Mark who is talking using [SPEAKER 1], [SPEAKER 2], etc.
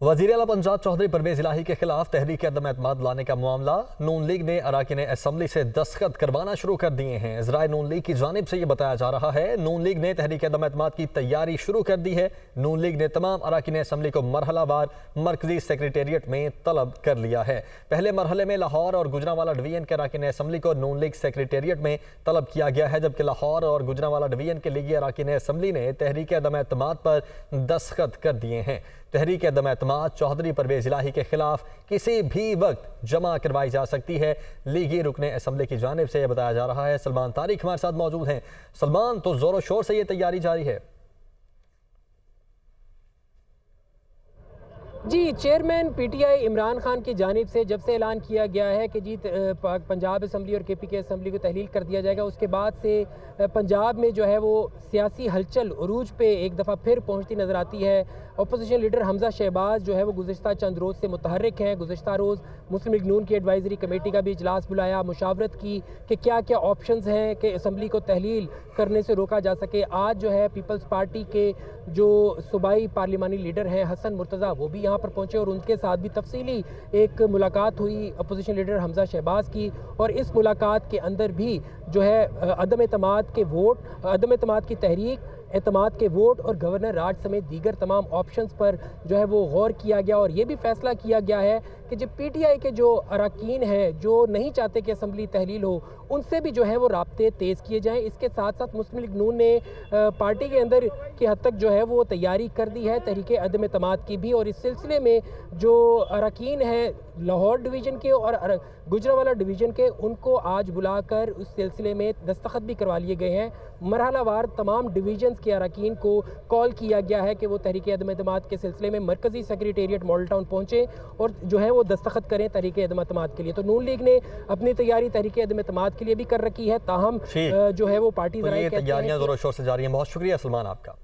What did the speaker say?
[SPEAKER 1] वज़ीर आला पंजाब चौधरी परवेज इलाही के खिलाफ तहरीक अदम एतमाद लाने का मामला नून लीग ने अराकीन असम्बली से दस्तखत करवाना शुरू कर दिए हैं। इज़राए नून लीग की जानिब से ये बताया जा रहा है। नून लीग ने तहरीक अदम एतमाद की तैयारी शुरू कर दी है। नून लीग ने तमाम अराकीन असम्बली को मरहलावार मरकजी सेक्रेटेरिएट में तलब कर लिया है। पहले मरहले में लाहौर और गुजरांवाला डिवीजन के अराकीन असम्बली को नून लीग सेक्रेटेरिएट में तलब किया गया है, जबकि लाहौर और गुजरांवाला डिवीजन के लीगी अराकीन असम्बली ने तहरीक अदम एतमाद पर दस्तखत कर दिए हैं। तहरीक अदम एतमाद चौधरी परवेज इलाही के खिलाफ किसी भी वक्त जमा करवाई जा सकती है। लीगी रुकने असम्बली की जानिब से यह बताया जा रहा है। सलमान तारिक हमारे साथ मौजूद हैं। सलमान, तो जोरों शोर से ये तैयारी जारी है?
[SPEAKER 2] जी, चेयरमैन पीटीआई इमरान खान की जानिब से जब से ऐलान किया गया है कि जी पंजाब असम्बली और केपी के असम्बली को तहलील कर दिया जाएगा, उसके बाद से पंजाब में जो है वो सियासी हलचल उरूज पे एक दफ़ा फिर पहुंचती नज़र आती है। अपोजिशन लीडर हमजा शहबाज जो है वो गुज़िश्ता चंद रोज़ से मुतहर्रिक हैं। गुज़िश्ता रोज़ मुस्लिम लीग नून की एडवाइजरी कमेटी का भी इजलास बुलाया, मुशावरत की कि क्या क्या ऑप्शंस हैं कि असम्बली को तहलील करने से रोका जा सके। आज जो है पीपल्स पार्टी के जो सूबाई पार्लिमानी लीडर हैं हसन मुर्तज़ा, वो भी यहाँ पर पहुँचे और उनके साथ भी तफसीली एक मुलाकात हुई अपोजिशन लीडर हमजा शहबाज की। और इस मुलाकात के अंदर भी जो है अदम एतमाद के वोट, अदम एतमाद की तहरीक, एतमाद के वोट और गवर्नर राज समेत दीगर तमाम ऑप्शंस पर जो है वो गौर किया गया। और ये भी फैसला किया गया है कि जब पीटीआई के जो अरकान हैं जो नहीं चाहते कि असम्बली तहलील हो, उनसे भी जो है वो राब्ते तेज़ किए जाएँ। इसके साथ साथ मुस्लिम लीग नून ने पार्टी के अंदर की हद तक जो है वो तैयारी कर दी है तहरीक अदम एतमाद की भी। और इस सिलसिले में जो अरकान हैं लाहौर डिवीज़न के और गुजरांवाला डिवीज़न के, उनको आज बुलाकर उस सिलसिले में दस्तखत भी करवा लिए गए हैं। मरहलावार तमाम डिवीजन्स के अरकान को कॉल किया गया है कि वो तहरीक अदम एतमाद के सिलसिले में मरकज़ी सेक्रेटेरिएट मॉडल टाउन पहुँचे और जो है वो दस्तखत करें तहरीक अदम एतमाद के लिए। तो नून लीग ने अपनी तैयारी तहरीक अदम एतमाद के लिए भी कर रखी है, ताहम जो है वो पार्टी
[SPEAKER 1] तैयारियां जोरों शोर से जारी हैं। बहुत शुक्रिया सलमान आपका।